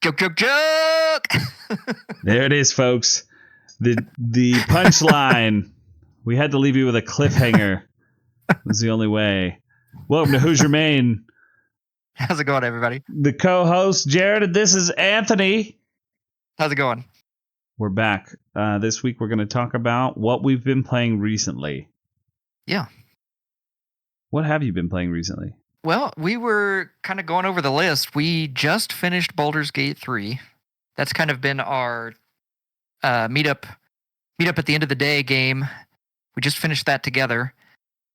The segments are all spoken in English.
Joke. There it is, folks. The punchline. We had to leave you with a cliffhanger. It was the only way. Welcome to Hoosier Main. How's it going, everybody? The co-host, Jared, and this is Anthony. How's it going? We're back. This week we're going to talk about what we've been playing recently. Yeah. What have you been playing recently? Well, we were kind of going over the list. We just finished Baldur's Gate 3. That's kind of been our meetup at the end of the day game. We just finished that together.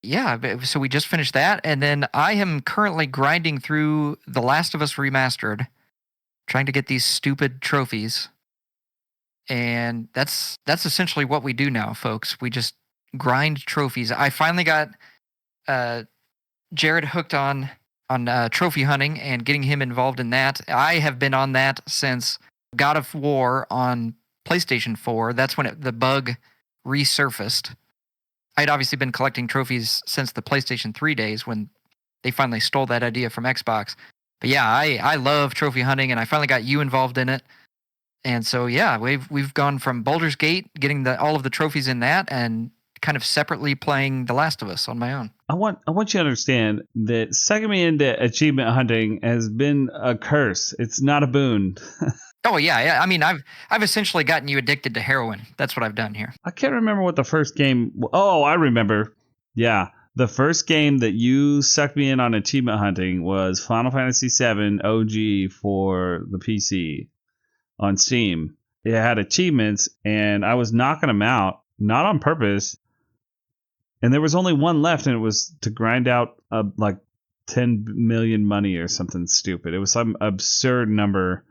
Yeah, so we just finished that, and then I am currently grinding through The Last of Us Remastered, trying to get these stupid trophies. And that's essentially what we do now, folks. We just grind trophies. I finally got Jared hooked on trophy hunting and getting him involved in that. I have been on that since God of War on PlayStation 4. That's when the bug resurfaced. I'd obviously been collecting trophies since the PlayStation 3 days when they finally stole that idea from Xbox. But yeah, I love trophy hunting, and I finally got you involved in it. And so yeah, we've gone from Baldur's Gate, getting all of the trophies in that, and kind of separately playing The Last of Us on my own. I want you to understand that sucking me into achievement hunting has been a curse. It's not a boon. Oh yeah. I mean, I've essentially gotten you addicted to heroin. That's what I've done here. I can't remember what the first game. Oh, I remember. Yeah, the first game that you sucked me in on achievement hunting was Final Fantasy VII OG for the PC on Steam. It had achievements, and I was knocking them out, not on purpose. And there was only one left, and it was to grind out like 10 million money or something stupid. It was some absurd number.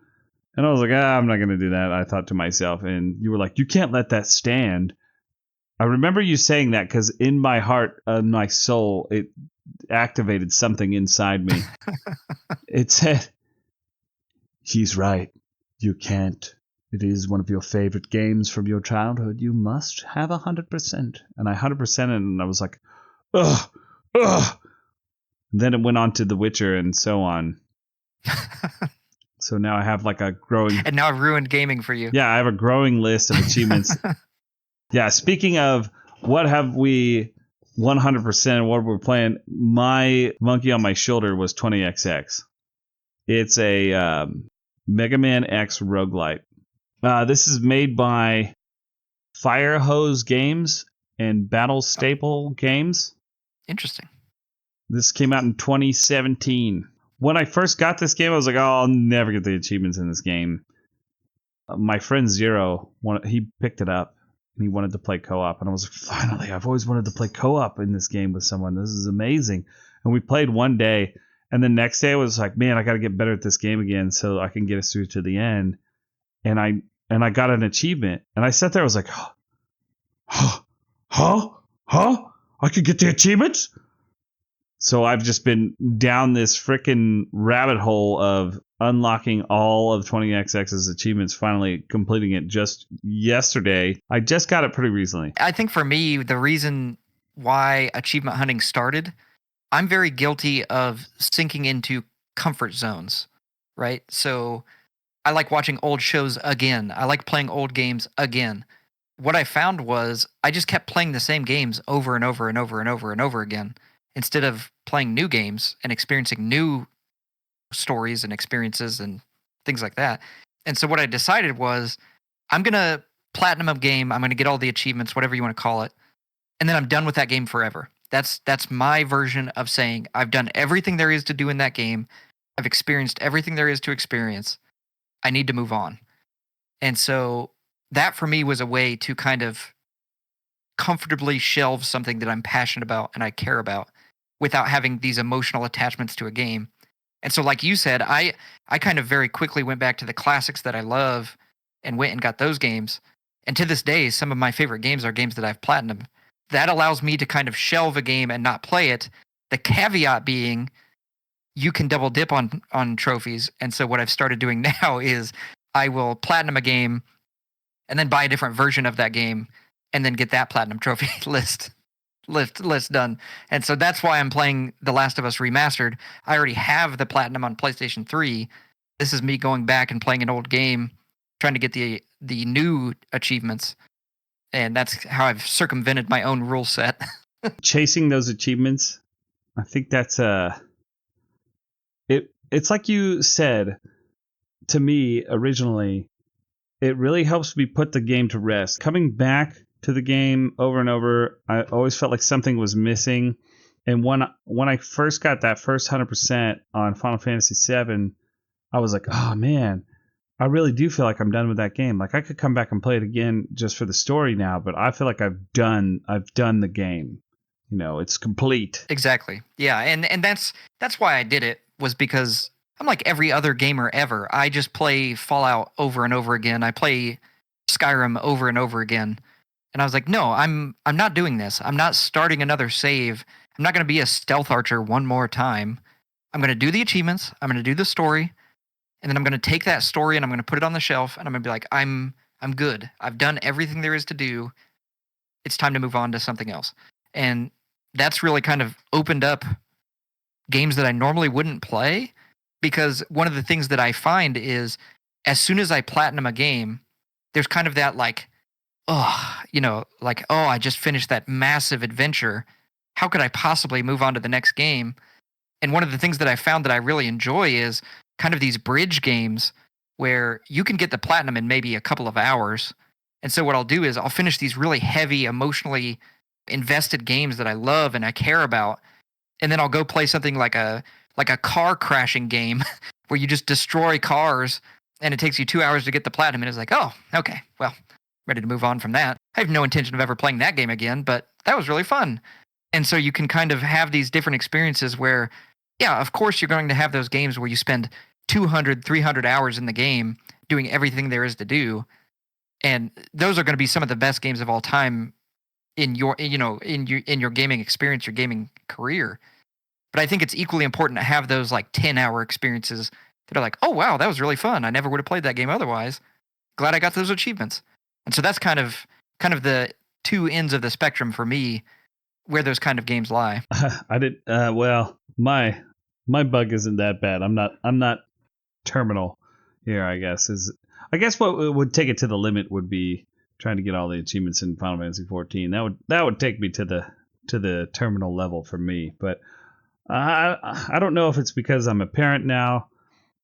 And I was like, I'm not going to do that, I thought to myself. And you were like, you can't let that stand. I remember you saying that because in my heart, my soul, it activated something inside me. It said, he's right. You can't. It is one of your favorite games from your childhood. You must have 100%. And I 100%ed, and I was like, ugh. And then it went on to The Witcher and so on. So now I have like a growing... And now I've ruined gaming for you. Yeah, I have a growing list of achievements. Yeah, speaking of what have we 100% what we're playing, my monkey on my shoulder was 20XX. It's a Mega Man X roguelite. This is made by Firehose Games and Battle Staple Games. Interesting. This came out in 2017. When I first got this game, I was like, I'll never get the achievements in this game. My friend Zero, he picked it up, and he wanted to play co-op. And I was like, finally, I've always wanted to play co-op in this game with someone. This is amazing. And we played one day, and the next day I was like, man, I got to get better at this game again so I can get us through to the end. And I got an achievement. And I sat there, I was like, huh? I could get the achievements? So I've just been down this freaking rabbit hole of unlocking all of 20XX's achievements, finally completing it just yesterday. I just got it pretty recently. I think for me, the reason why achievement hunting started, I'm very guilty of sinking into comfort zones, right? So I like watching old shows again. I like playing old games again. What I found was I just kept playing the same games over and over and over and over and over again, instead of playing new games and experiencing new stories and experiences and things like that. And so what I decided was, I'm going to platinum a game. I'm going to get all the achievements, whatever you want to call it. And then I'm done with that game forever. That's my version of saying I've done everything there is to do in that game. I've experienced everything there is to experience. I need to move on. And so that for me was a way to kind of comfortably shelve something that I'm passionate about and I care about without having these emotional attachments to a game. And so like you said, I kind of very quickly went back to the classics that I love and went and got those games. And to this day, some of my favorite games are games that I've platinumed. That allows me to kind of shelve a game and not play it. The caveat being, you can double dip on trophies. And so what I've started doing now is I will platinum a game and then buy a different version of that game and then get that platinum trophy list done. And so that's why I'm playing The Last of Us Remastered. I already have the platinum on PlayStation 3. This is me going back and playing an old game, trying to get the new achievements, and that's how I've circumvented my own rule set. Chasing those achievements, I think that's it's like you said to me originally, it really helps me put the game to rest. Coming back to the game over and over, I always felt like something was missing. And when I first got that first 100% on Final Fantasy VII, I was like, oh man, I really do feel like I'm done with that game. Like I could come back and play it again just for the story now, but I feel like I've done the game. You know, it's complete. Exactly. Yeah, and that's why I did it, was because I'm like every other gamer ever. I just play Fallout over and over again. I play Skyrim over and over again. And I was like, no, I'm not doing this. I'm not starting another save. I'm not going to be a stealth archer one more time. I'm going to do the achievements. I'm going to do the story, and then I'm going to take that story and I'm going to put it on the shelf, and I'm going to be like, I'm good. I've done everything there is to do. It's time to move on to something else. And that's really kind of opened up games that I normally wouldn't play, because one of the things that I find is as soon as I platinum a game, there's kind of that like, oh, like, oh, I just finished that massive adventure. How could I possibly move on to the next game? And one of the things that I found that I really enjoy is kind of these bridge games where you can get the platinum in maybe a couple of hours. And so what I'll do is I'll finish these really heavy, emotionally invested games that I love and I care about, and then I'll go play something like a car crashing game where you just destroy cars and it takes you 2 hours to get the platinum, and it's like, oh, okay, well, ready to move on from that. I have no intention of ever playing that game again, but that was really fun. And so you can kind of have these different experiences where, yeah, of course you're going to have those games where you spend 200, 300 hours in the game doing everything there is to do. And those are going to be some of the best games of all time in your, in your gaming experience, your gaming career. But I think it's equally important to have those like 10-hour experiences that are like, oh wow, that was really fun. I never would have played that game otherwise. Glad I got those achievements. And so that's kind of the two ends of the spectrum for me, where those kind of games lie. I did well. My bug isn't that bad. I'm not terminal here. I guess what would take it to the limit would be trying to get all the achievements in Final Fantasy 14. That would take me to the terminal level for me. But I don't know if it's because I'm a parent now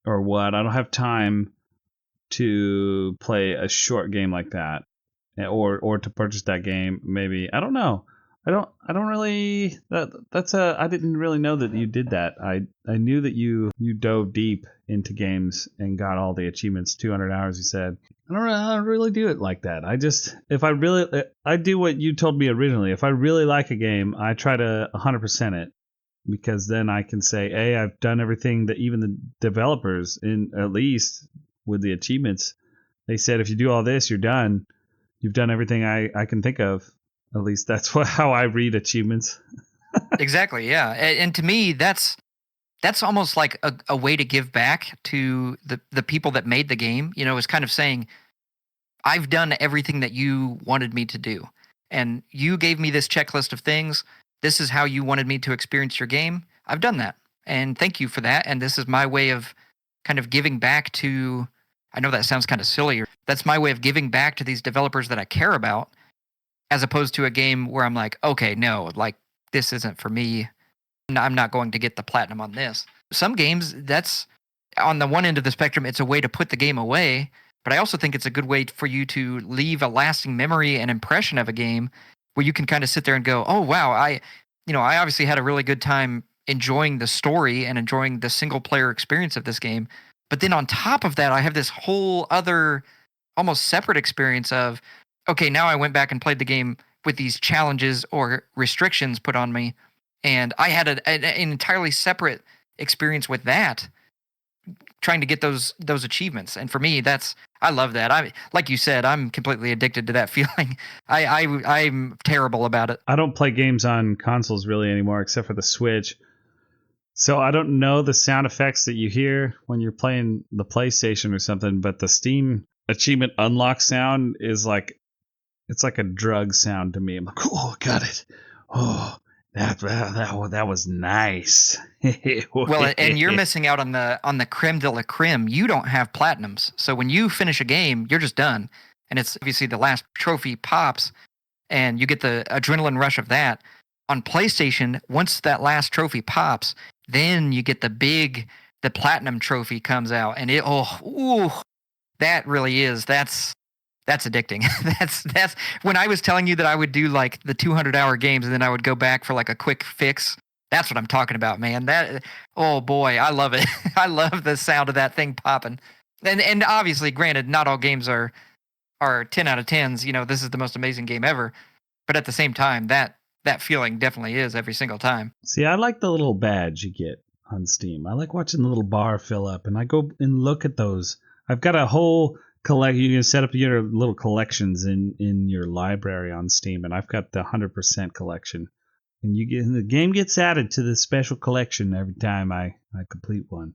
or what. I don't have time to play a short game like that, or to purchase that game. Maybe I don't know. I don't really. I didn't really know that you did that. I knew that you dove deep into games and got all the achievements. 200 hours, you said. I don't really do it like that. I do what you told me originally. If I really like a game, I try to 100% it, because then I can say, hey, I've done everything that even the developers, in at least with the achievements, they said if you do all this, you're done. You've done everything I can think of. At least that's how I read achievements. Exactly, yeah. And to me, that's almost like a way to give back to the people that made the game. Is kind of saying, I've done everything that you wanted me to do, and you gave me this checklist of things. This is how you wanted me to experience your game. I've done that, and thank you for that. And this is my way of kind of giving back to. I know that sounds kind of silly. That's my way of giving back to these developers that I care about, as opposed to a game where I'm like, okay, no, like this isn't for me. I'm not going to get the platinum on this. Some games, that's on the one end of the spectrum, it's a way to put the game away. But I also think it's a good way for you to leave a lasting memory and impression of a game, where you can kind of sit there and go, oh, wow, I obviously had a really good time enjoying the story and enjoying the single player experience of this game. But then on top of that, I have this whole other almost separate experience of, okay, now I went back and played the game with these challenges or restrictions put on me, and I had an entirely separate experience with that, trying to get those achievements. And for me, I love that. I, like you said, I'm completely addicted to that feeling. I'm terrible about it. I don't play games on consoles really anymore, except for the Switch. So I don't know the sound effects that you hear when you're playing the PlayStation or something, but the Steam achievement unlock sound is like, it's like a drug sound to me. I'm like, oh, got it. Oh, That was nice. Well, and you're missing out on the creme de la creme. You don't have platinums. So when you finish a game, you're just done. And it's obviously the last trophy pops and you get the adrenaline rush of that. On PlayStation, once that last trophy pops, then you get the platinum trophy comes out and that really is that's addicting. That's when I was telling you that I would do like the 200-hour games and then I would go back for like a quick fix. That's what I'm talking about, man. That oh boy, I love it. I love the sound of that thing popping. And obviously, granted, not all games are 10 out of 10s. You know, this is the most amazing game ever. But at the same time, that feeling definitely is every single time. See, I like the little badge you get on Steam. I like watching the little bar fill up, and I go and look at those. I've got a whole collect. You can set up your little collections in your library on Steam, and I've got the 100% collection. And the game gets added to the special collection every time I complete one.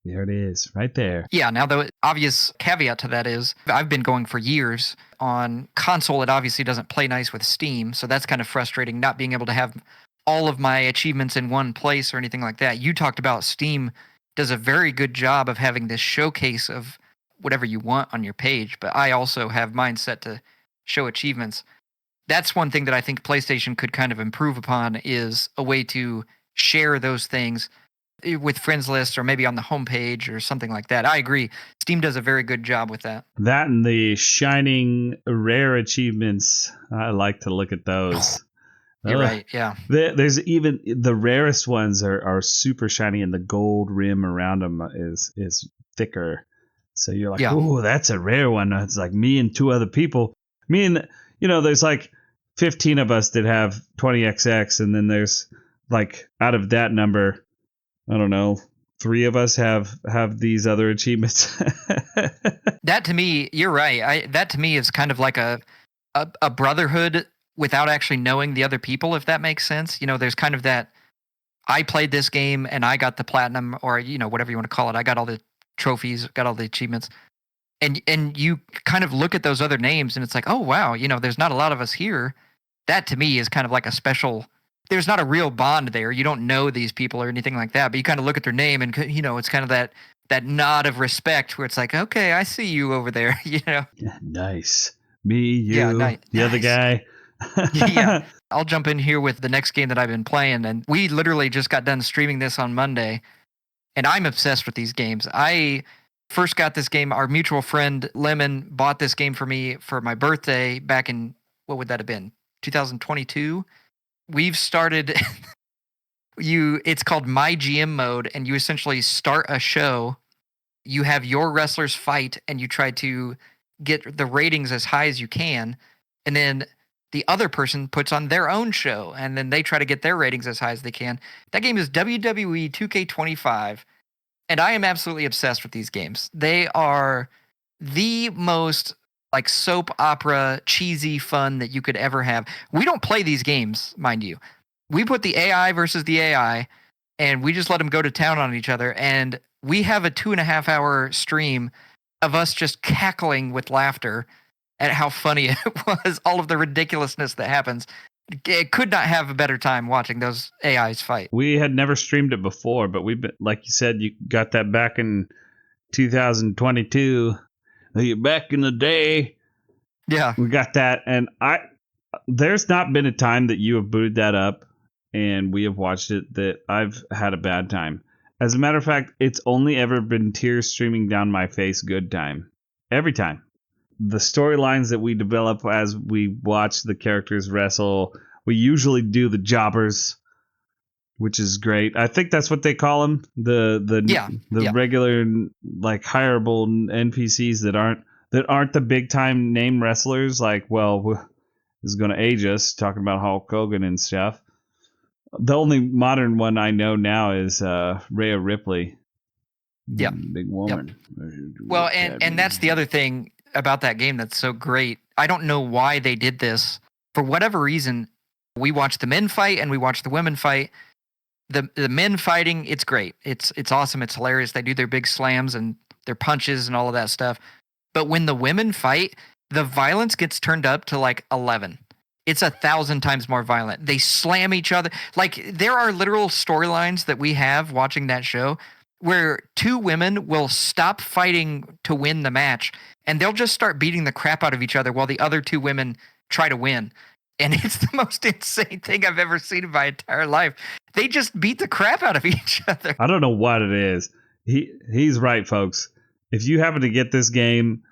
There it is, right there. Yeah, now the obvious caveat to that is I've been going for years on console. It obviously doesn't play nice with Steam, so that's kind of frustrating not being able to have all of my achievements in one place or anything like that. You talked about Steam does a very good job of having this showcase of whatever you want on your page, but I also have mine set to show achievements. That's one thing that I think PlayStation could kind of improve upon is a way to share those things with friends lists or maybe on the homepage or something like that. I agree. Steam does a very good job with that. That and the shining rare achievements. I like to look at those. You're right. Yeah. There's even the rarest ones are super shiny and the gold rim around them is thicker. So you're like, oh, that's a rare one. It's like me and two other people. There's like 15 of us that have 20XX, and then there's like out of that number, I don't know, 3 of us have these other achievements. That to me, you're right. That to me is kind of like a brotherhood without actually knowing the other people, if that makes sense. You know, there's kind of that I played this game and I got the platinum or, whatever you want to call it. I got all the trophies, got all the achievements. And you kind of look at those other names and it's like, oh, wow, there's not a lot of us here. That to me is kind of like a special, there's not a real bond there. You don't know these people or anything like that, but you kind of look at their name and, it's kind of that nod of respect where it's like, okay, I see you over there, Yeah, nice. Me, you, the other guy. Yeah. I'll jump in here with the next game that I've been playing. And we literally just got done streaming this on Monday. And I'm obsessed with these games. I first got this game. Our mutual friend Lemon bought this game for me for my birthday back in, what would that have been? 2022. We've started it's called My GM mode, and you essentially start a show. You have your wrestlers fight and you try to get the ratings as high as you can. And then the other person puts on their own show and then they try to get their ratings as high as they can. That game is WWE 2K25. And I am absolutely obsessed with these games. They are the most like soap opera, cheesy fun that you could ever have. We don't play these games, mind you. We put the AI versus the AI and we just let them go to town on each other. And we have a 2.5-hour stream of us just cackling with laughter at how funny it was, all of the ridiculousness that happens. It could not have a better time watching those AIs fight. We had never streamed it before, but we've been, like you said, you got that back in 2022. Back in the day. Yeah. We got that. And there's not been a time that you have booted that up and we have watched it that I've had a bad time. As a matter of fact, it's only ever been tears streaming down my face good time. Every time. The storylines that we develop as we watch the characters wrestle, we usually do the jobbers, which is great. I think that's what they call them. The regular like hireable NPCs that aren't the big time name wrestlers. Like, well, this is going to age us talking about Hulk Hogan and stuff. The only modern one I know now is Rhea Ripley. Yeah, big woman. Yep. Well, and that's the other thing about that game that's so great. I don't know why they did this. For whatever reason, we watch the men fight and we watch the women fight. The men fighting, it's great. It's awesome. It's hilarious. They do their big slams and their punches and all of that stuff. But when the women fight, the violence gets turned up to like 11. It's 1,000 times more violent. They slam each other. Like, there are literal storylines that we have watching that show where two women will stop fighting to win the match and they'll just start beating the crap out of each other while the other two women try to win. And it's the most insane thing I've ever seen in my entire life. They just beat the crap out of each other. I don't know what it is. He's right, folks. If you happen to get this game,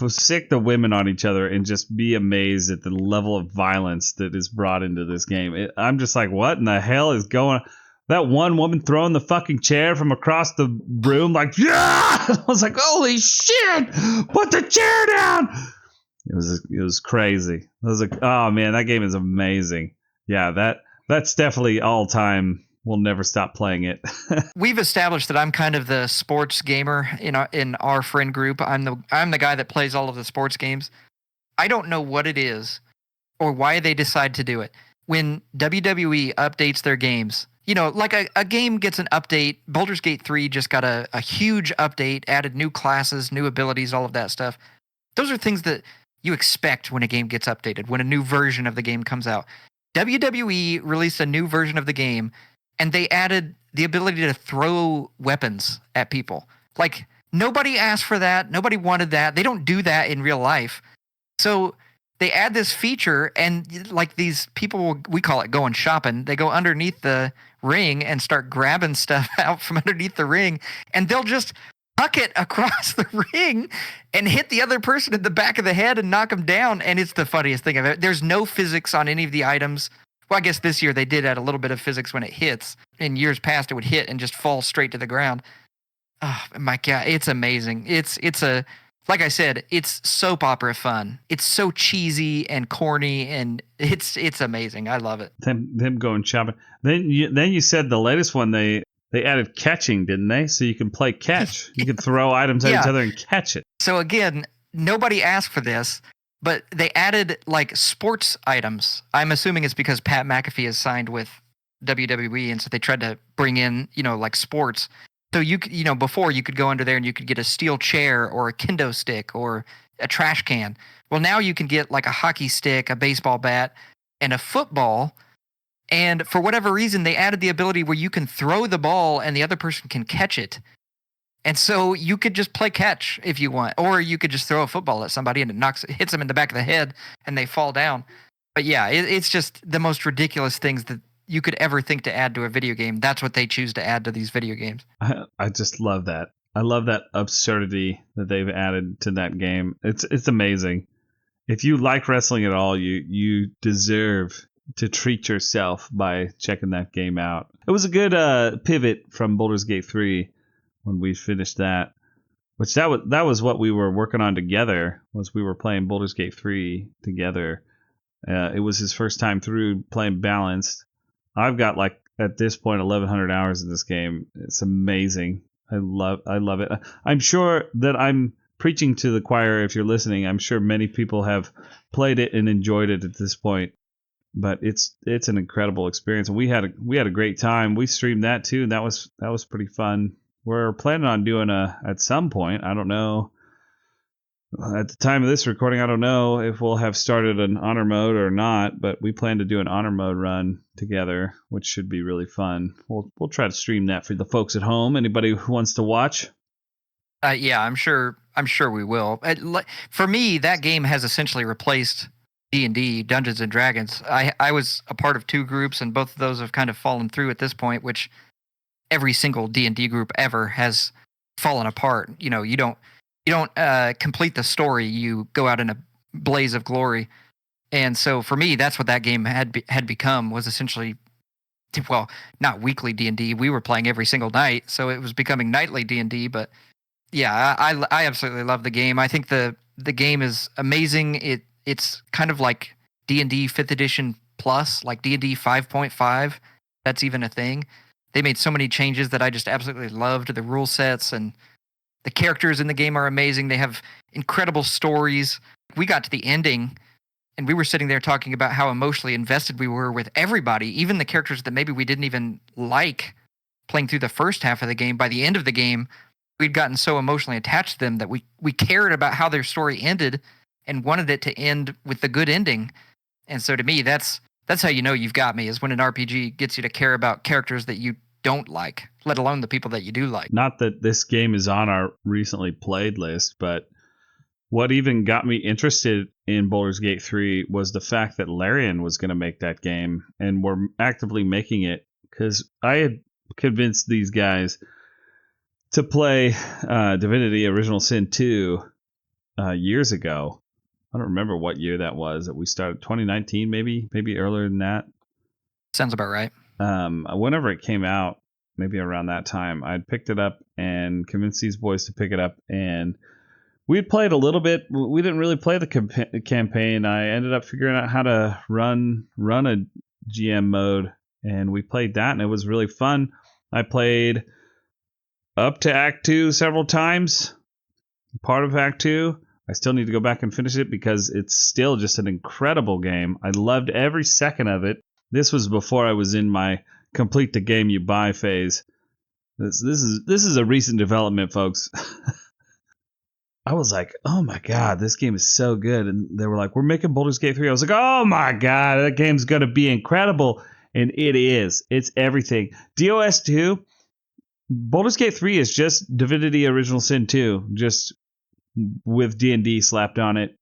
sick the women on each other and just be amazed at the level of violence that is brought into this game. I'm just like, what in the hell is going on? That one woman throwing the fucking chair from across the room, like, yeah! I was like, holy shit! Put the chair down! It was crazy. I was like, oh man, that game is amazing. Yeah, that's definitely all time. We'll never stop playing it. We've established that I'm kind of the sports gamer in our friend group. I'm the guy that plays all of the sports games. I don't know what it is or why they decide to do it. When WWE updates their games, like a game gets an update. Baldur's Gate 3 just got a huge update, added new classes, new abilities, all of that stuff. Those are things that you expect when a game gets updated, when a new version of the game comes out. WWE released a new version of the game, and they added the ability to throw weapons at people. Like, nobody asked for that. Nobody wanted that. They don't do that in real life. So they add this feature, and like these people, we call it going shopping. They go underneath the ring and start grabbing stuff out from underneath the ring, and they'll just huck it across the ring and hit the other person in the back of the head and knock them down. And it's the funniest thing I've ever. There's no physics on any of the items. Well, I guess this year they did add a little bit of physics when it hits. In years past, it would hit and just fall straight to the ground. Oh my God, it's amazing. It's like I said, it's soap opera fun. It's so cheesy and corny, and it's amazing. I love it. Them going shopping. Then you said the latest one they added catching, didn't they? So you can play catch. You can throw items at each other and catch it. So again, nobody asked for this, but they added like sports items. I'm assuming it's because Pat McAfee is signed with WWE, and so they tried to bring in, like sports. So before you could go under there and you could get a steel chair or a kendo stick or a trash can. Well, now you can get like a hockey stick, a baseball bat, and a football. And for whatever reason, they added the ability where you can throw the ball and the other person can catch it. And so you could just play catch if you want, or you could just throw a football at somebody and it hits them in the back of the head and they fall down. But yeah, it's just the most ridiculous things that you could ever think to add to a video game. That's what they choose to add to these video games. I just love that. I love that absurdity that they've added to that game. It's amazing. If you like wrestling at all, you deserve to treat yourself by checking that game out. It was a good pivot from Baldur's Gate 3 when we finished that. Which that was what we were working on together. Was we were playing Baldur's Gate 3 together. It was his first time through playing balanced. I've got like at this point 1,100 hours in this game. It's amazing. I love it. I'm sure that I'm preaching to the choir. If you're listening, I'm sure many people have played it and enjoyed it at this point. But it's an incredible experience, and we had a great time. We streamed that too, and that was pretty fun. We're planning on doing at some point. I don't know. At the time of this recording, I don't know if we'll have started an honor mode or not, but we plan to do an honor mode run together, which should be really fun. We'll try to stream that for the folks at home. Anybody who wants to watch? Yeah, I'm sure we will. For me, that game has essentially replaced D&D, Dungeons and Dragons. I was a part of two groups, and both of those have kind of fallen through at this point, which every single D&D group ever has fallen apart. You don't complete the story. You go out in a blaze of glory. And so for me, that's what that game had become, was essentially, well, not weekly D&D. We were playing every single night, so it was becoming nightly D&D. But yeah, I absolutely love the game. I think the game is amazing. It's kind of like D&D 5th edition plus, like D&D 5.5. That's even a thing. They made so many changes that I just absolutely loved. The rule sets and the characters in the game are amazing. They have incredible stories. We got to the ending, and we were sitting there talking about how emotionally invested we were with everybody, even the characters that maybe we didn't even like playing through the first half of the game. By the end of the game, we'd gotten so emotionally attached to them that we cared about how their story ended and wanted it to end with the good ending. And so to me, that's how you know you've got me, is when an RPG gets you to care about characters that you don't like, let alone the people that you do like. Not that this game is on our recently played list, but what even got me interested in Baldur's Gate 3 was the fact that Larian was going to make that game, and we're actively making it, because I had convinced these guys to play Divinity Original Sin 2 years ago. I don't remember what year that was that we started. 2019, maybe earlier than that. Sounds about right. Whenever it came out, maybe around that time, I'd picked it up and convinced these boys to pick it up, and we played a little bit. We didn't really play the campaign. I ended up figuring out how to run a GM mode, and we played that, and it was really fun. I played up to Act 2 several times, part of Act 2. I still need to go back and finish it because it's still just an incredible game. I loved every second of it. This was before I was in my complete the game you buy phase. This is a recent development, folks. I was like, oh my God, this game is so good. And they were like, we're making Baldur's Gate 3. I was like, oh my God, that game's going to be incredible. And it is. It's everything. DOS 2, Baldur's Gate 3 is just Divinity Original Sin 2, just with D&D slapped on it.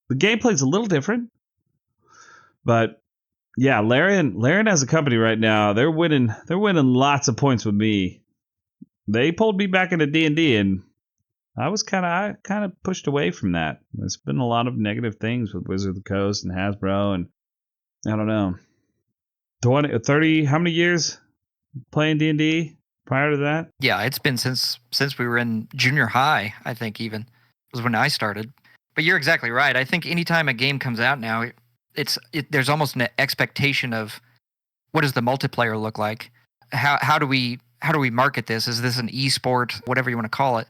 The gameplay's a little different, but yeah, Larian has a company right now. They're winning lots of points with me. They pulled me back into D&D, and I kind of pushed away from that. There's been a lot of negative things with Wizard of the Coast and Hasbro, and I don't know. 30, how many years playing D&D prior to that? Yeah, it's been since we were in junior high, I think, even was when I started. But you're exactly right. I think anytime a game comes out now, there's almost an expectation of, what does the multiplayer look like? How do we market this? Is this an esport, whatever you want to call it?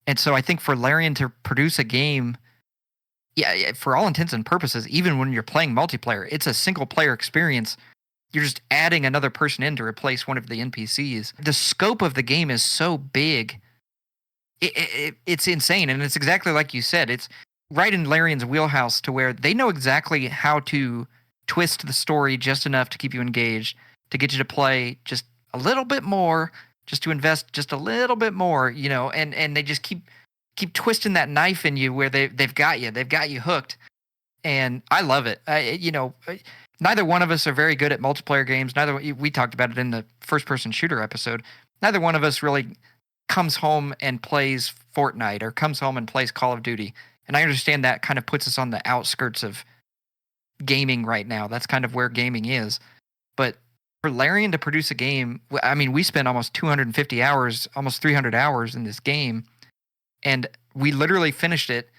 And so I think for Larian to produce a game, yeah, for all intents and purposes, even when you're playing multiplayer, it's a single player experience. You're just adding another person in to replace one of the NPCs. The scope of the game is so big. It's insane. And it's exactly like you said. It's right in Larian's wheelhouse, to where they know exactly how to twist the story just enough to keep you engaged, to get you to play just a little bit more, just to invest just a little bit more, and they just keep twisting that knife in you where they've got you hooked. And I love it. Neither one of us are very good at multiplayer games. We talked about it in the first-person shooter episode. Neither one of us really comes home and plays Fortnite or comes home and plays Call of Duty. And I understand that kind of puts us on the outskirts of gaming right now. That's kind of where gaming is. But for Larian to produce a game, I mean, we spent almost 250 hours, almost 300 hours in this game, and we literally finished it,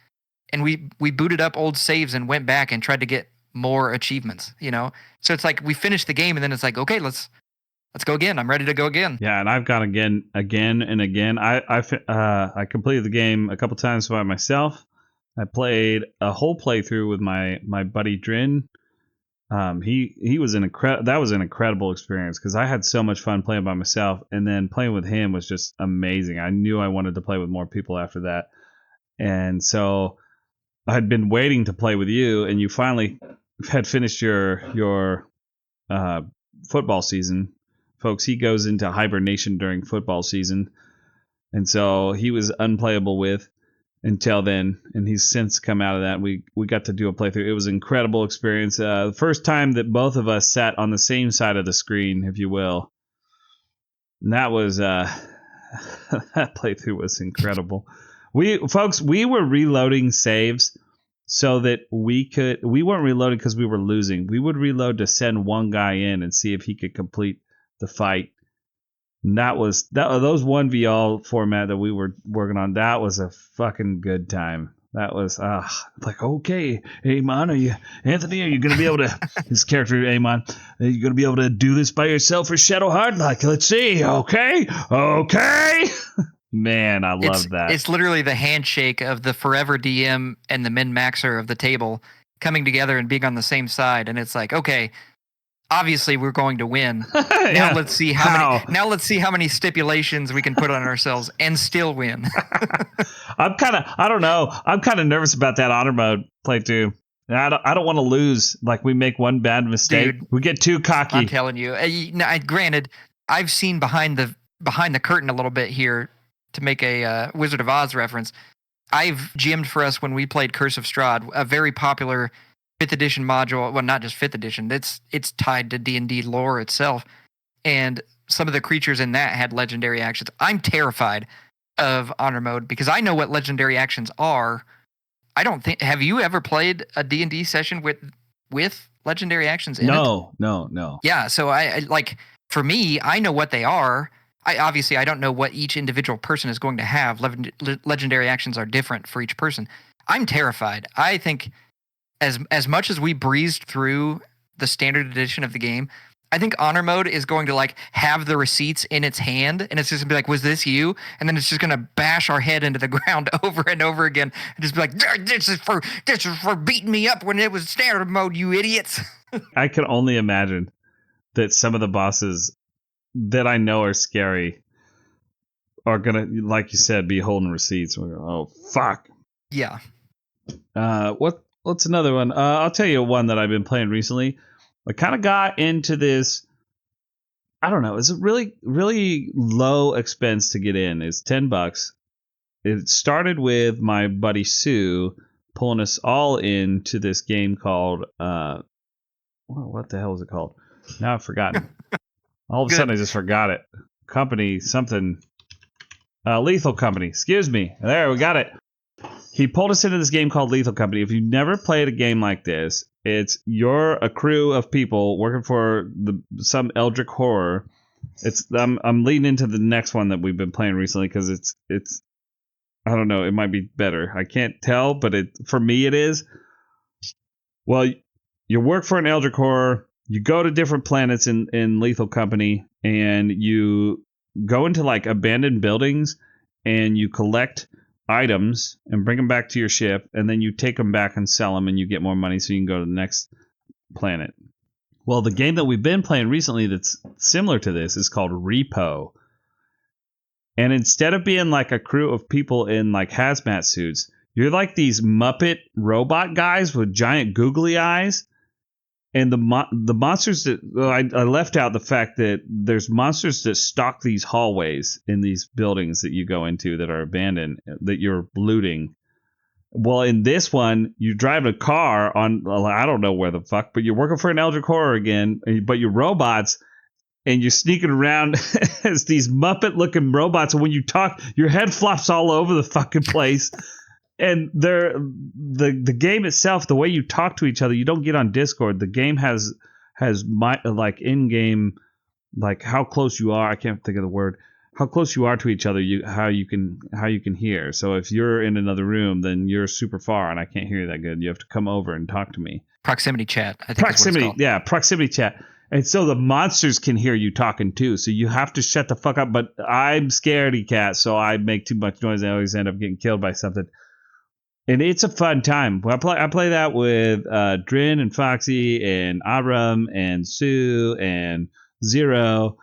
and we booted up old saves and went back and tried to get more achievements, So it's like we finished the game, and then it's like, okay, let's go again. I'm ready to go again. Yeah, and I've gone again and again. I completed the game a couple times by myself. I played a whole playthrough with my buddy Drin. He was that was an incredible experience, because I had so much fun playing by myself, and then playing with him was just amazing. I knew I wanted to play with more people after that, and so I'd been waiting to play with you, and you finally had finished your football season. Folks, he goes into hibernation during football season, and so he was unplayable with until then, and he's since come out of that. We got to do a playthrough. It was an incredible experience. The first time that both of us sat on the same side of the screen, if you will. And that was that playthrough was incredible. We were reloading saves so that we weren't reloading because we were losing. We would reload to send one guy in and see if he could complete the fight. And those 1v format that we were working on, that was a fucking good time. That was like, okay, Amon, Anthony, are you gonna be able to his character Amon, are you gonna be able to do this by yourself for Shadowheart? Like, let's see, okay. Man, I love that. It's literally the handshake of the forever DM and the min-maxer of the table coming together and being on the same side, and it's like, okay, obviously we're going to win. Now let's see how many stipulations we can put on ourselves and still win. I don't know. I'm kind of nervous about that honor mode playthrough. And I don't want to lose. Like, we make one bad mistake, Dude, we get too cocky. I'm telling you. Granted, I've seen behind the curtain a little bit here to make a Wizard of Oz reference. I've GM'd for us when we played Curse of Strahd, a very popular 5th edition module. Well, not just 5th edition. It's tied to D&D lore itself. And some of the creatures in that had legendary actions. I'm terrified of honor mode because I know what legendary actions are. I don't think. Have you ever played a D&D session with legendary actions in it? No. Yeah, so I like, for me, I know what they are. I don't know what each individual person is going to have. Legendary actions are different for each person. I'm terrified. I think as much as we breezed through the standard edition of the game, I think honor mode is going to like have the receipts in its hand, and it's just gonna be like, "Was this you?" And then it's just gonna bash our head into the ground over and over again, and just be like, "This is for beating me up when it was standard mode, you idiots." I can only imagine that some of the bosses that I know are scary are gonna, like you said, be holding receipts. Oh fuck. Yeah. What's another one? I'll tell you one that I've been playing recently. I kind of got into this. I don't know. It's a really, really low expense to get in. It's $10. It started with my buddy Sue pulling us all into this game called what the hell is it called? Now I've forgotten. All of a sudden I just forgot it. Company something. Lethal Company. Excuse me. There, we got it. He pulled us into this game called Lethal Company. If you've never played a game like this, you're a crew of people working for some eldritch horror. I'm leading into the next one that we've been playing recently because it's I don't know, it might be better. I can't tell, but for me it is. Well, you work for an eldritch horror. You go to different planets in Lethal Company, and you go into like abandoned buildings, and you collect items and bring them back to your ship, and then you take them back and sell them, and you get more money so you can go to the next planet. Well, the game that we've been playing recently that's similar to this is called Repo. And instead of being like a crew of people in like hazmat suits, you're like these Muppet robot guys with giant googly eyes. And the monsters that I left out the fact that there's monsters that stalk these hallways in these buildings that you go into that are abandoned that you're looting. Well, in this one, you drive a car on, I don't know where the fuck, but you're working for an eldritch horror again, but you're robots, and you're sneaking around as these Muppet-looking robots. And when you talk, your head flops all over the fucking place. And the game itself, the way you talk to each other, you don't get on Discord. The game has like in-game, like how close you are. I can't think of the word. How close you are to each other. How you can hear. So if you're in another room, then you're super far, and I can't hear you that good. You have to come over and talk to me. Proximity chat. I think proximity, yeah, proximity chat. And so the monsters can hear you talking too. So you have to shut the fuck up. But I'm scaredy cat, so I make too much noise. I always end up getting killed by something. And it's a fun time. I play that with Drin and Foxy and Abram and Sue and Zero,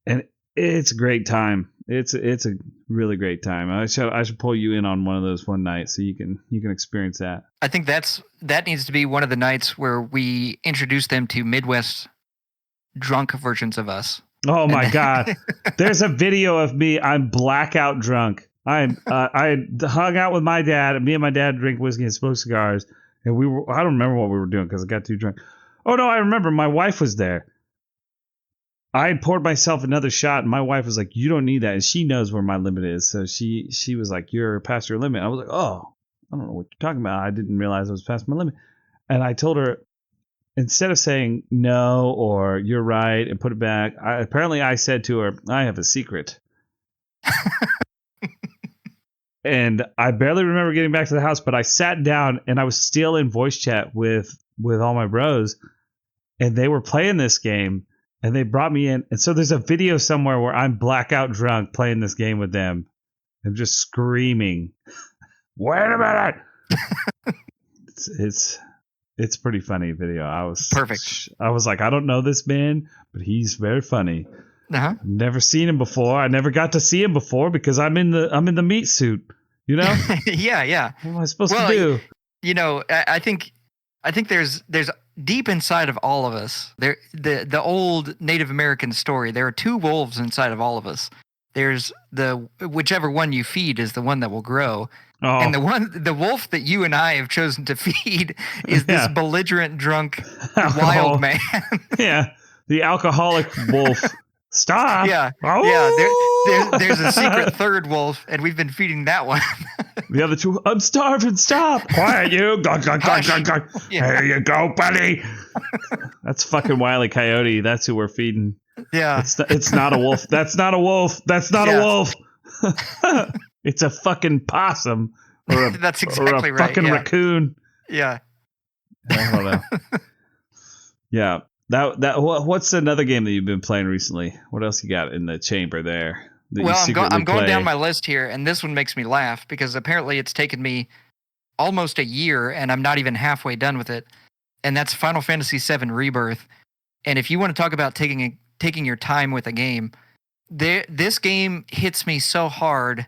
and it's a great time. It's a really great time. I should pull you in on one of those one night so you can experience that. I think that needs to be one of the nights where we introduce them to Midwest drunk versions of us. Oh my god! There's a video of me. I'm blackout drunk. I hung out with my dad, and me and my dad drink whiskey and smoke cigars, and I don't remember what we were doing because I got too drunk. Oh no, I remember my wife was there. I had poured myself another shot, and my wife was like, "You don't need that," and she knows where my limit is, so she was like, "You're past your limit." I was like, "Oh, I don't know what you're talking about. I didn't realize I was past my limit," and I told her, instead of saying no or "You're right" and put it back, I said to her, "I have a secret." And I barely remember getting back to the house, but I sat down and I was still in voice chat with all my bros, and they were playing this game, and they brought me in. And so there's a video somewhere where I'm blackout drunk playing this game with them and just screaming, "Wait a minute!" It's pretty funny video. I was perfect. I was like, I don't know this man, but he's very funny. Uh-huh. Never seen him before. I never got to see him before because I'm in the meat suit. You know? Yeah. What am I supposed to do? You know, I think I think there's deep inside of all of us. The old Native American story. There are two wolves inside of all of us. There's the whichever one you feed is the one that will grow. And Oh, the wolf that you and I have chosen to feed is this yeah. belligerent, drunk, wild Alcohol. man. Yeah. The alcoholic wolf. Stop. Yeah, yeah. There's a secret Oh! third wolf, and we've been feeding that one. The other two, I'm starving. Stop. Quiet, you. Glug, glug, glug, glug, Hush. glug. Yeah, There you go, buddy. That's fucking Wile E. Coyote. That's who we're feeding. yeah, It's not a wolf. That's not a wolf. That's not a yeah. wolf. It's a fucking possum That's or a exactly right. fucking Yeah, raccoon. yeah. I don't know. Yeah. What's another game that you've been playing recently? What else you got in the chamber there that you Well, secretly I'm going down play? my list here, and this one makes me laugh because apparently it's taken me almost a year, and I'm not even halfway done with it. And that's Final Fantasy VII Rebirth. And if you want to talk about taking your time with a game, this game hits me so hard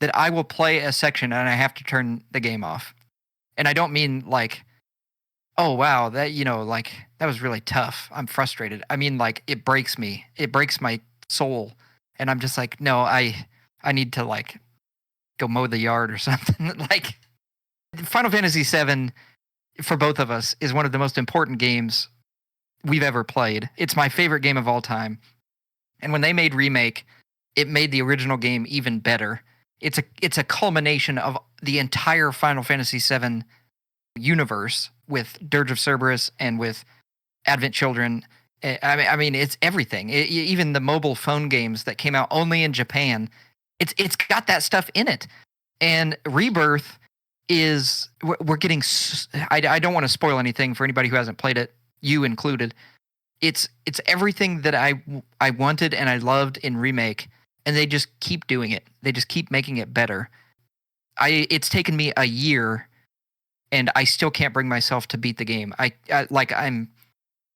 that I will play a section and I have to turn the game off. And I don't mean like, oh wow, that like that was really tough. I'm frustrated. I mean like it breaks me. It breaks my soul. And I'm just like, no, I need to like go mow the yard or something. Like Final Fantasy VII for both of us is one of the most important games we've ever played. It's my favorite game of all time. And when they made remake, it made the original game even better. It's a culmination of the entire Final Fantasy VII universe with Dirge of Cerberus and with Advent Children. I mean, it's everything. Even the mobile phone games that came out only in Japan, it's got that stuff in it. And Rebirth is we're getting. I don't want to spoil anything for anybody who hasn't played it, you included. It's everything that I wanted and I loved in remake, and they just keep doing it. They just keep making it better. It's taken me a year, and I still can't bring myself to beat the game.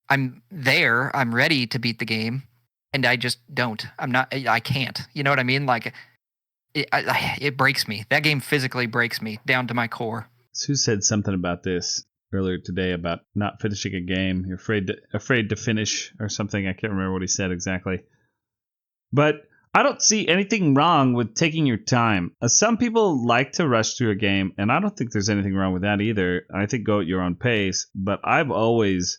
I'm there. I'm ready to beat the game, and I just don't. I'm not. I can't. You know what I mean? Like it breaks me. That game physically breaks me down to my core. Who said something about this earlier today about not finishing a game? You're afraid to finish or something. I can't remember what he said exactly. But I don't see anything wrong with taking your time. Some people like to rush through a game, and I don't think there's anything wrong with that either. I think go at your own pace. But I've always,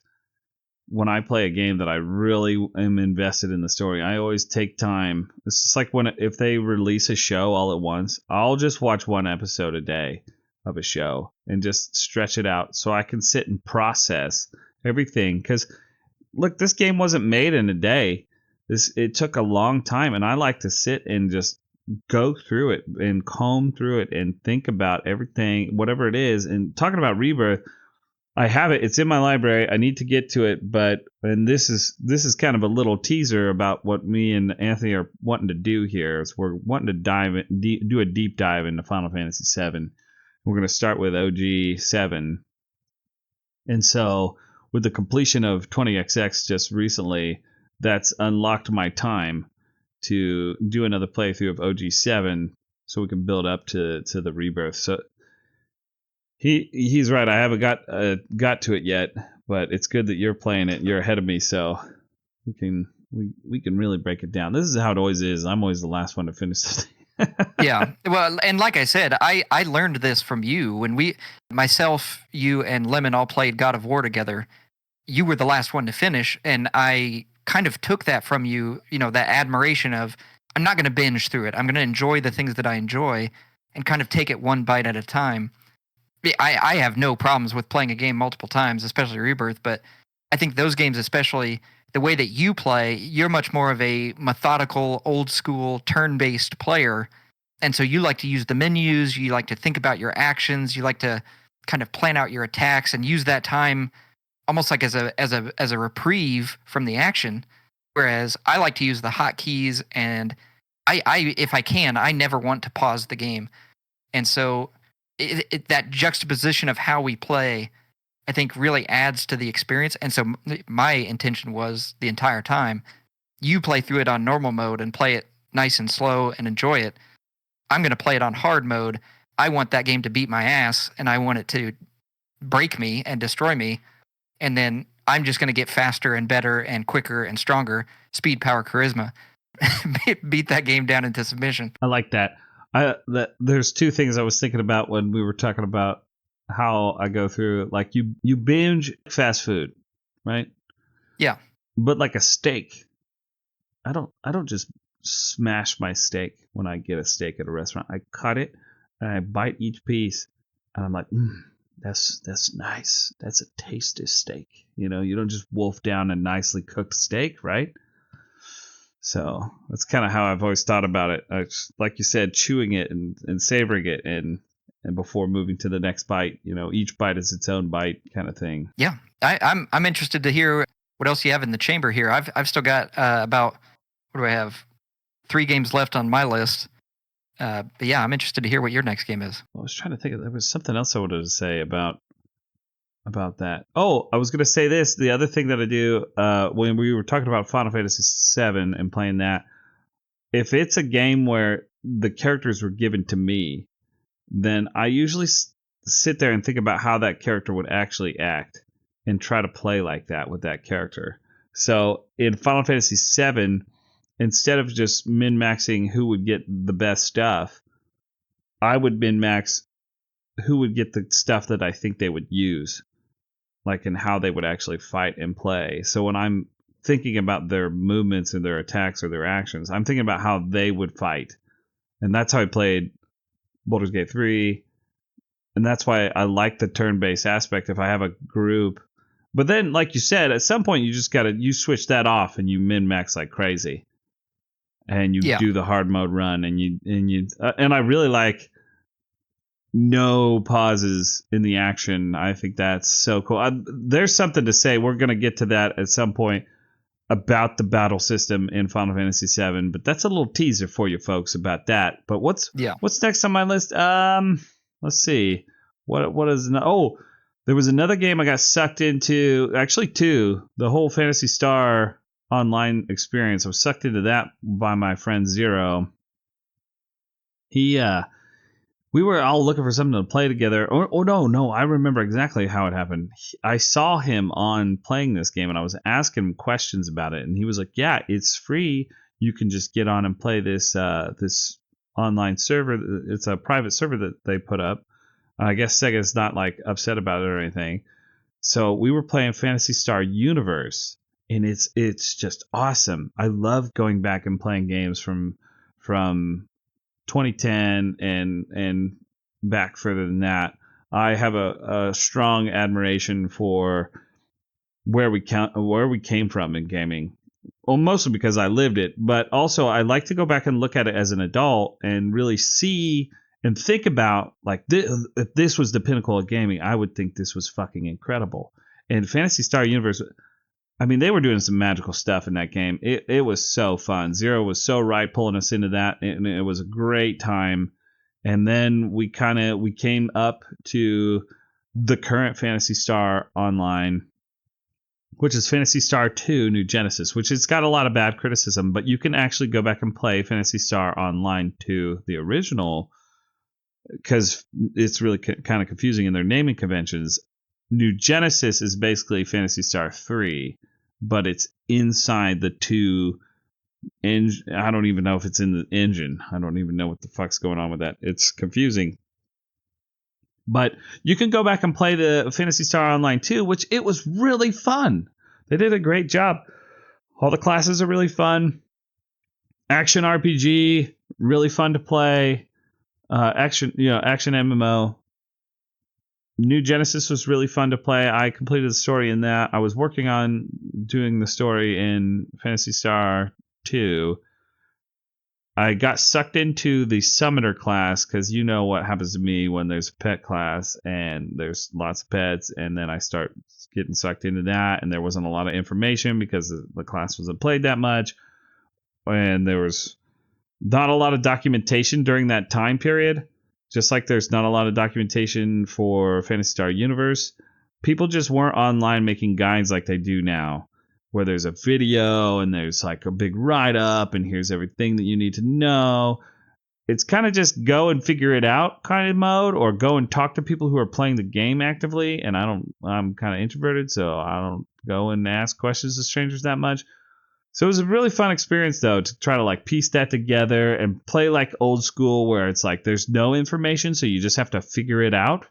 when I play a game that I really am invested in the story, I always take time. It's just like if they release a show all at once, I'll just watch one episode a day of a show and just stretch it out so I can sit and process everything. Because look, this game wasn't made in a day. It took a long time, and I like to sit and just go through it and comb through it and think about everything, whatever it is. And talking about Rebirth, I have it. It's in my library. I need to get to it, and this is kind of a little teaser about what me and Anthony are wanting to do here. Is we're wanting to do a deep dive into Final Fantasy VII. We're going to start with OG 7, and so with the completion of 20XX just recently, that's unlocked my time to do another playthrough of OG 7, so we can build up to the Rebirth. So he's right. I haven't got to it yet, but it's good that you're playing it. You're ahead of me, so we can really break it down. This is how it always is. I'm always the last one to finish this. Yeah. Well, and like I said, I learned this from you when myself, you, and Lemon all played God of War together. You were the last one to finish, and I kind of took that from you. That admiration of I'm not going to binge through it. I'm going to enjoy the things that I enjoy, and kind of take it one bite at a time. I have no problems with playing a game multiple times, especially Rebirth, but I think those games, especially the way that you play, you're much more of a methodical, old school, turn based player. And so you like to use the menus, you like to think about your actions, you like to kind of plan out your attacks and use that time almost like as a reprieve from the action. Whereas I like to use the hotkeys, and I if I can, I never want to pause the game. And so that juxtaposition of how we play, I think, really adds to the experience. And so my intention was the entire time, you play through it on normal mode and play it nice and slow and enjoy it. I'm going to play it on hard mode. I want that game to beat my ass, and I want it to break me and destroy me, and then I'm just going to get faster and better and quicker and stronger, speed, power, charisma, beat that game down into submission. I like that. There's two things I was thinking about when we were talking about how I go through it. Like you binge fast food, right? Yeah. But like a steak, I don't just smash my steak when I get a steak at a restaurant. I cut it and I bite each piece, and I'm like, that's nice. That's a tasty steak. You know, you don't just wolf down a nicely cooked steak, right? So that's kind of how I've always thought about it. Like you said, chewing it and savoring it, and before moving to the next bite. You know, each bite is its own bite, kind of thing. Yeah. I'm interested to hear what else you have in the chamber here. I've still got about, what do I have? 3 games left on my list. But yeah, I'm interested to hear what your next game is. I was trying to think. There was something else I wanted to say about that. Oh, I was going to say this. The other thing that I do when we were talking about Final Fantasy VII and playing that, if it's a game where the characters were given to me, then I usually sit there and think about how that character would actually act and try to play like that with that character. So in Final Fantasy VII, instead of just min-maxing who would get the best stuff, I would min-max who would get the stuff that I think they would use, like and how they would actually fight and play. So when I'm thinking about their movements and their attacks or their actions, I'm thinking about how they would fight. And that's how I played Baldur's Gate 3. And that's why I like the turn-based aspect if I have a group. But then, like you said, at some point you switch that off and you min-max like crazy. And you do the hard mode run, and I really like no pauses in the action. I think that's so cool. There's something to say. We're going to get to that at some point about the battle system in Final Fantasy VII, but that's a little teaser for you folks about that. But what's next on my list? Let's see. What is there was another game I got sucked into. Actually, 2. The whole Phantasy Star online experience. I was sucked into that by my friend Zero. We were all looking for something to play together. No, I remember exactly how it happened. I saw him on playing this game, and I was asking him questions about it, and he was like, "Yeah, it's free. You can just get on and play this this online server. It's a private server that they put up. I guess Sega's not like upset about it or anything." So we were playing Phantasy Star Universe. And it's just awesome. I love going back and playing games from 2010 and back further than that. I have a strong admiration for where we came from in gaming. Well, mostly because I lived it, but also I like to go back and look at it as an adult and really see and think about, like, if this was the pinnacle of gaming, I would think this was fucking incredible. And Phantasy Star Universe, I mean, they were doing some magical stuff in that game. It was so fun. Zero was so right pulling us into that, and it was a great time. And then we came up to the current Phantasy Star Online, which is Phantasy Star 2 New Genesis, which has got a lot of bad criticism, but you can actually go back and play Phantasy Star Online 2, the original, because it's really kind of confusing in their naming conventions. New Genesis is basically Phantasy Star 3, but it's inside the 2 engine. I don't even know if it's in the engine. I don't even know what the fuck's going on with that. It's confusing. But you can go back and play the Phantasy Star Online 2, which it was really fun. They did a great job. All the classes are really fun. Action RPG, really fun to play. Action MMO. New Genesis was really fun to play. I completed the story in that. I was working on doing the story in Phantasy Star 2. I got sucked into the Summoner class because you know what happens to me when there's a pet class and there's lots of pets, and then I start getting sucked into that, and there wasn't a lot of information because the class wasn't played that much, and there was not a lot of documentation during that time period. Just like there's not a lot of documentation for Phantasy Star Universe, people just weren't online making guides like they do now, where there's a video and there's like a big write-up and here's everything that you need to know. it's kind of just go and figure it out kind of mode, or go and talk to people who are playing the game actively. And I'm kind of introverted, so I don't go and ask questions to strangers that much. So it was a really fun experience, though, to try to like piece that together and play like old school, where it's like there's no information, so you just have to figure it out.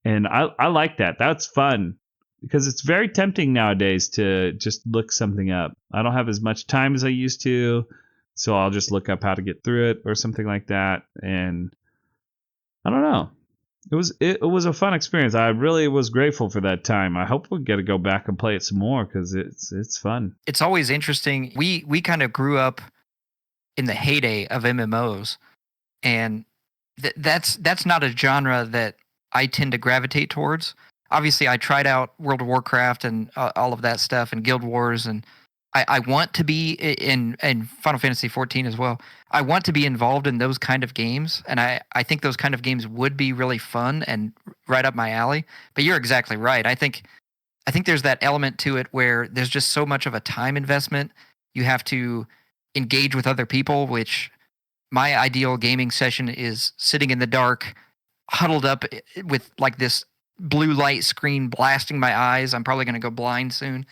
And I like that. That's fun because it's very tempting nowadays to just look something up. I don't have as much time as I used to, so I'll just look up how to get through it or something like that. And I don't know. It was a fun experience. I really was grateful for that time. I hope we get to go back and play it some more because it's fun. It's always interesting. We kind of grew up in the heyday of MMOs, and that's not a genre that I tend to gravitate towards. Obviously, I tried out World of Warcraft and all of that stuff, and Guild Wars, and I want to be in Final Fantasy 14 as well. I want to be involved in those kind of games, and I think those kind of games would be really fun and right up my alley. But you're exactly right. I think there's that element to it where there's just so much of a time investment. You have to engage with other people, which my ideal gaming session is sitting in the dark, huddled up with like this blue light screen blasting my eyes. I'm probably going to go blind soon.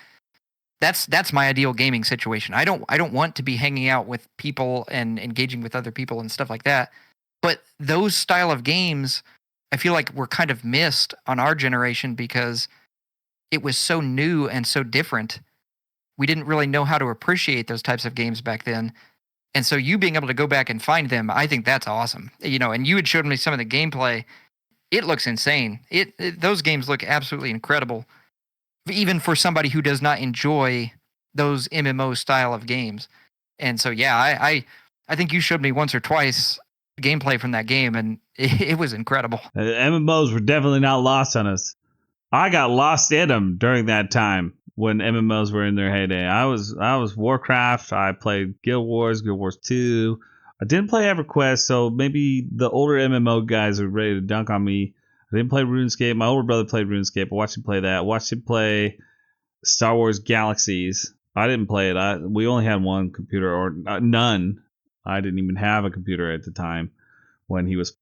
That's my ideal gaming situation. I don't want to be hanging out with people and engaging with other people and stuff like that. But those style of games, I feel like were kind of missed on our generation because it was so new and so different. We didn't really know how to appreciate those types of games back then. And so you being able to go back and find them, I think that's awesome. And you had showed me some of the gameplay. It looks insane. Those games look absolutely incredible, even for somebody who does not enjoy those MMO style of games. And so yeah, I think you showed me once or twice gameplay from that game, and it was incredible. MMOs were definitely not lost on us. I got lost in them during that time when MMOs were in their heyday. I was Warcraft. I played Guild Wars 2. I didn't play EverQuest, so maybe the older MMO guys are ready to dunk on me. I didn't play RuneScape. My older brother played RuneScape. I watched him play that. I watched him play Star Wars Galaxies. I didn't play it. We only had one computer, or none. I didn't even have a computer at the time when he was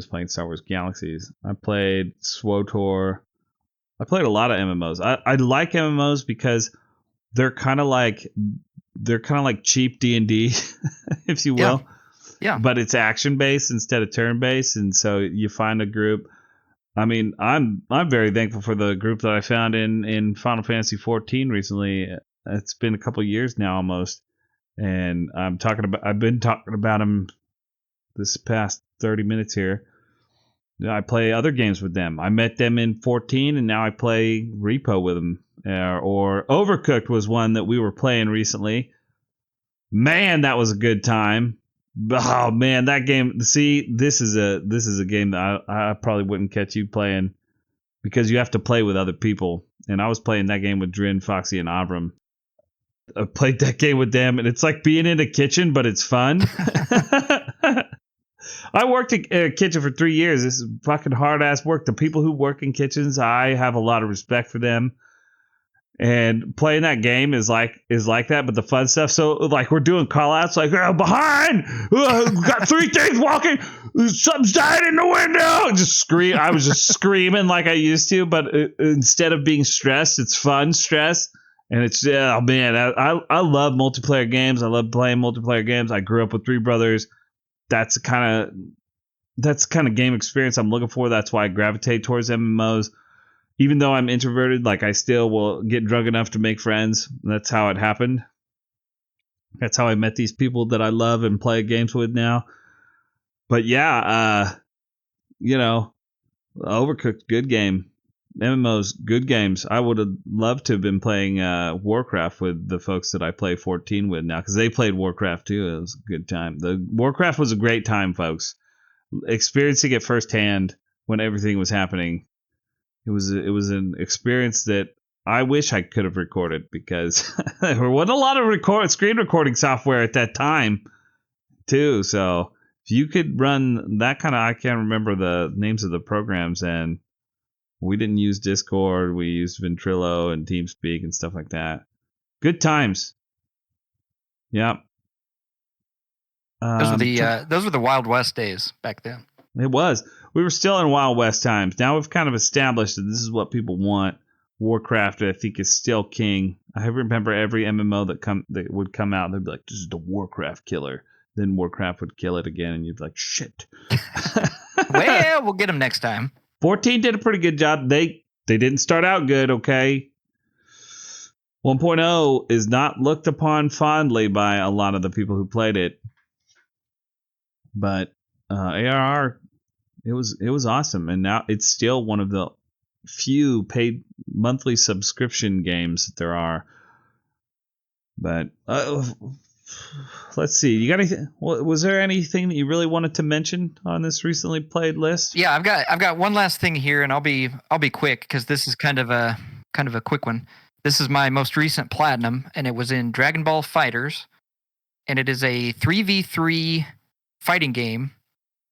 playing Star Wars Galaxies. I played SWTOR. I played a lot of MMOs. I like MMOs because they're kind of like cheap D&D, if you will. Yeah. But it's action based instead of turn based, and so you find a group. I mean, I'm very thankful for the group that I found in Final Fantasy 14 recently. It's been a couple years now almost, and I've been talking about them this past 30 minutes here. I play other games with them. I met them in 14, and now I play Repo with them. Or Overcooked was one that we were playing recently. Man, that was a good time. Oh man, that game. See, this is a game that I probably wouldn't catch you playing because you have to play with other people. And I was playing that game with Drin, Foxy, and Avram. I played that game with them, and it's like being in a kitchen, but it's fun. I worked in a kitchen for 3 years. This is fucking hard ass work. The people who work in kitchens, I have a lot of respect for them. And playing that game is like that, but the fun stuff. So like we're doing call outs like behind, got 3 things walking, something's died in the window. Just scream. I was just screaming like I used to, but instead of being stressed, it's fun stress. And it's oh man, I love multiplayer games. I love playing multiplayer games. I grew up with 3 brothers. That's the kind of game experience I'm looking for. That's why I gravitate towards MMOs. Even though I'm introverted, like I still will get drunk enough to make friends. That's how it happened. That's how I met these people that I love and play games with now. But yeah, Overcooked, good game. MMOs, good games. I would have loved to have been playing Warcraft with the folks that I play 14 with now, because they played Warcraft too. It was a good time. The Warcraft was a great time, folks. Experiencing it firsthand when everything was happening. It was an experience that I wish I could have recorded, because there wasn't a lot of screen recording software at that time too. So if you could run that kind of, I can't remember the names of the programs, and we didn't use Discord. We used Ventrilo and TeamSpeak and stuff like that. Good times. Yep. Tr- Those were the Wild West days back then. it was. We were still in Wild West times. Now we've kind of established that this is what people want. Warcraft, I think, is still king. I remember every MMO that would come out, they'd be like, "This is the Warcraft killer." Then Warcraft would kill it again, and you'd be like, "Shit." Well, we'll get them next time. 14 did a pretty good job. They didn't start out good, okay? 1.0 is not looked upon fondly by a lot of the people who played it, but ARR, it was awesome, and now it's still one of the few paid monthly subscription games that there are. But let's see. You got anything? Was there anything that you really wanted to mention on this recently played list? Yeah, I've got one last thing here, and I'll be quick because this is kind of a quick one. This is my most recent platinum, and it was in Dragon Ball Fighters, and it is a 3v3 fighting game,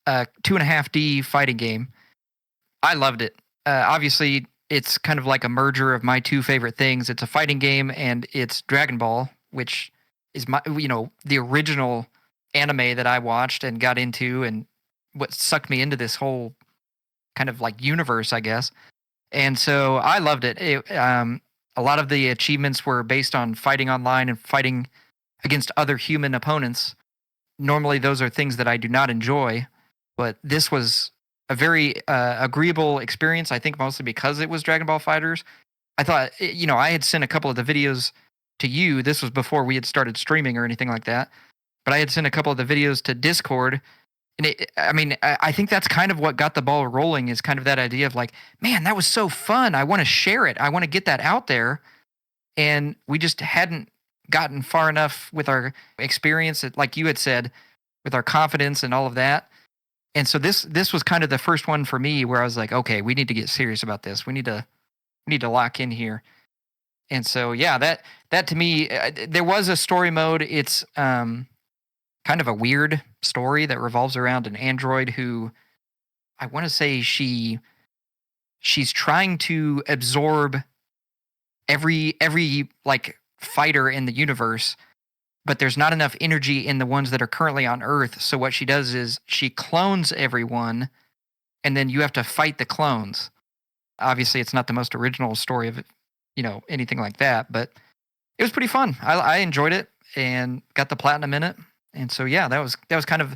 2.5D fighting game. I loved it. Obviously, it's kind of like a merger of my two favorite things. It's a fighting game, and it's Dragon Ball, which is my the original anime that I watched and got into, and what sucked me into this whole kind of like universe, I guess. And so I loved it. A lot of the achievements were based on fighting online and fighting against other human opponents. Normally, those are things that I do not enjoy, but this was a very agreeable experience. I think mostly because it was Dragon Ball Fighters. I thought, I had sent a couple of the videos to you. This was before we had started streaming or anything like that. But I had sent a couple of the videos to Discord. And I think that's kind of what got the ball rolling, is kind of that idea of like, man, that was so fun. I want to share it. I want to get that out there. And we just hadn't gotten far enough with our experience, like you had said, with our confidence and all of that. And so this was kind of the first one for me where I was like, okay, we need to get serious about this. We need to lock in here. And so yeah, that to me, there was a story mode. It's kind of a weird story that revolves around an android who, I want to say she's trying to absorb every like fighter in the universe, but there's not enough energy in the ones that are currently on Earth. So what she does is she clones everyone, and then you have to fight the clones. Obviously, it's not the most original story of anything like that, but it was pretty fun. I enjoyed it and got the platinum in it. And so yeah, that was kind of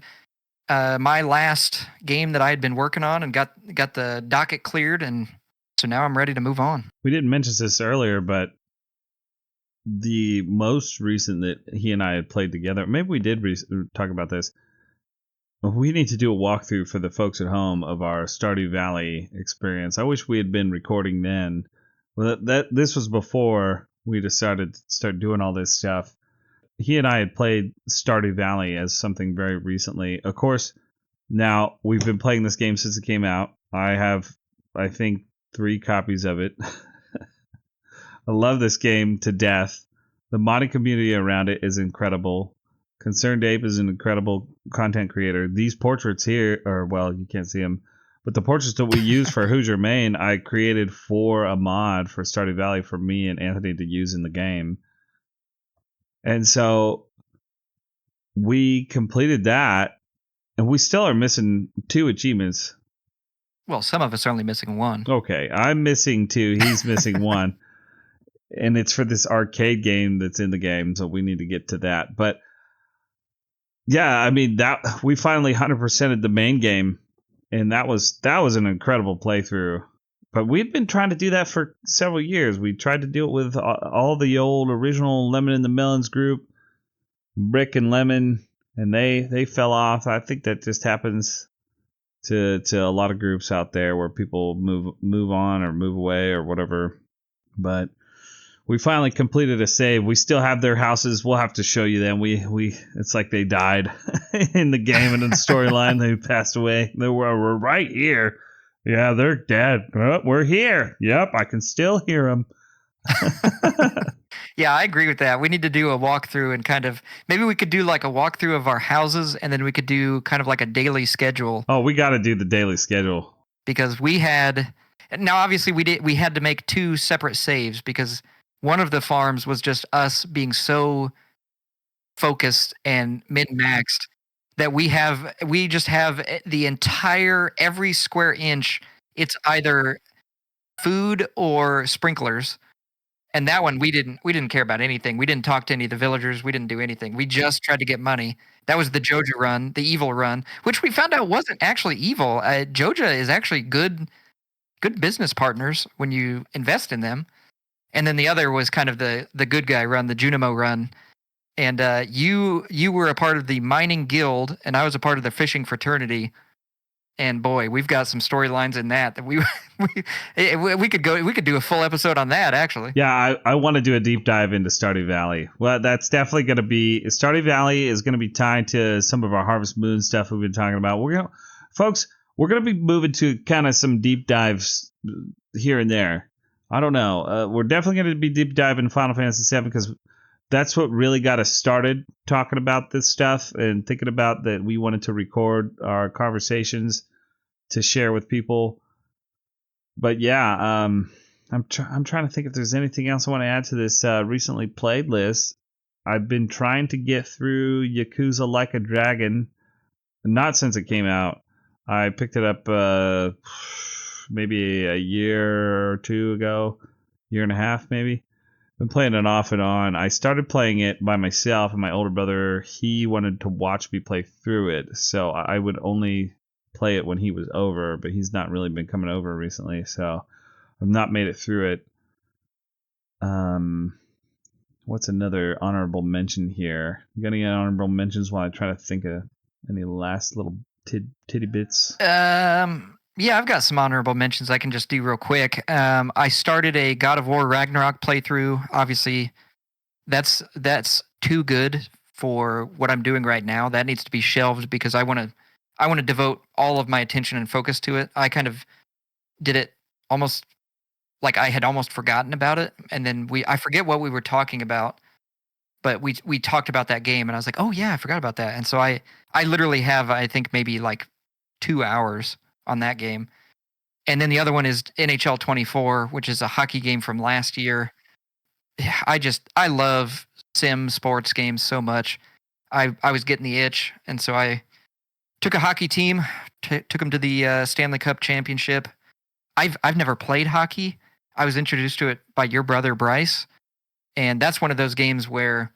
my last game that I had been working on, and got the docket cleared, and so now I'm ready to move on. We didn't mention this earlier, but the most recent that he and I had played together, maybe we did talk about this. We need to do a walkthrough for the folks at home of our Stardew Valley experience. I wish we had been recording then. Well, this was before we decided to start doing all this stuff. He and I had played Stardew Valley as something very recently. Of course, now we've been playing this game since it came out. I have, I think, 3 copies of it. I love this game to death. The modding community around it is incredible. Concerned Ape is an incredible content creator. These portraits here, or well, you can't see them, but the portraits that we use for Hoosier Main, I created for a mod for Stardew Valley for me and Anthony to use in the game. And so we completed that, and we still are missing 2 achievements. Well, some of us are only missing 1. Okay, I'm missing 2. He's missing 1. And it's for this arcade game that's in the game, so we need to get to that. But yeah, I mean, that we finally 100%ed the main game, and that was an incredible playthrough. But we've been trying to do that for several years. We tried to do it with all the old original Lemon and the Melons group, Brick and Lemon, and they fell off. I think that just happens to a lot of groups out there where people move on or move away or whatever. But we finally completed a save. We still have their houses. We'll have to show you them. We it's like they died in the game and in the storyline. They passed away. We're right here. Yeah, they're dead. Oh, we're here. Yep, I can still hear them. Yeah, I agree with that. We need to do a walkthrough, and kind of maybe we could do like a walkthrough of our houses, and then we could do kind of like a daily schedule. Oh, we got to do the daily schedule. Because now obviously we had to make 2 separate saves, because one of the farms was just us being so focused and min-maxed that we just have the entire every square inch. It's either food or sprinklers. And that one we didn't care about anything. We didn't talk to any of the villagers. We didn't do anything. We just tried to get money. That was the Joja run, the evil run, which we found out wasn't actually evil. Joja is actually good business partners when you invest in them. And then the other was kind of the good guy run, the Junimo run. And you were a part of the mining guild, and I was a part of the fishing fraternity. And boy, we've got some storylines in that we we could do a full episode on that actually. Yeah, I want to do a deep dive into Stardew Valley. Well, that's definitely going to be Stardew Valley is going to be tied to some of our Harvest Moon stuff we've been talking about. Folks, we're going to be moving to kind of some deep dives here and there. I don't know. We're definitely going to be deep diving Final Fantasy VII because that's what really got us started talking about this stuff and thinking about that we wanted to record our conversations to share with people. But yeah, I'm trying to think if there's anything else I want to add to this recently played list. I've been trying to get through Yakuza Like a Dragon, not since it came out. I picked it up maybe a year or two ago, year and a half maybe. Been playing it off and on. I started playing it by myself, and my older brother, he wanted to watch me play through it, so I would only play it when he was over, but he's not really been coming over recently, so I've not made it through it. What's another honorable mention here? You got any honorable mentions while I try to think of any last little titty bits? Yeah, I've got some honorable mentions I can just do real quick. I started a God of War Ragnarok playthrough. Obviously, that's too good for what I'm doing right now. That needs to be shelved because I want to devote all of my attention and focus to it. I kind of did it almost like I had almost forgotten about it, and then I forget what we were talking about, but we talked about that game, and I was like, oh yeah, I forgot about that, and so I literally have I think maybe like 2 hours on that game, and then the other one is NHL 24, which is a hockey game from last year. Yeah, I love sim sports games so much. I was getting the itch, and so I took a hockey team, took them to the Stanley Cup championship. I've never played hockey. I was introduced to it by your brother Bryce, and that's one of those games where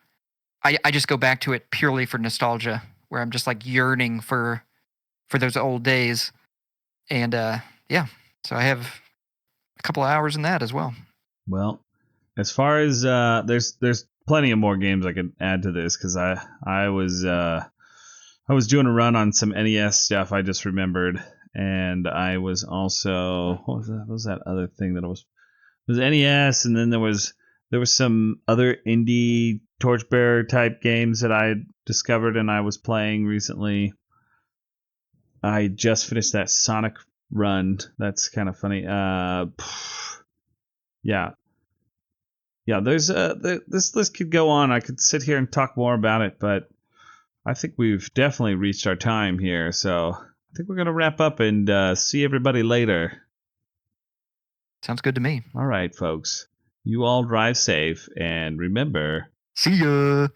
I just go back to it purely for nostalgia, where I'm just like yearning for those old days. And yeah, so I have a couple of hours in that as well. Well, as far as there's plenty of more games I could add to this because I was doing a run on some NES stuff I just remembered, and I was also what was that other thing that it was NES, and then there was some other indie torchbearer type games that I discovered and I was playing recently. I just finished that Sonic run. That's kind of funny. Yeah. Yeah, there's this list could go on. I could sit here and talk more about it, but I think we've definitely reached our time here. So I think we're going to wrap up and see everybody later. Sounds good to me. All right, folks. You all drive safe and remember. See ya.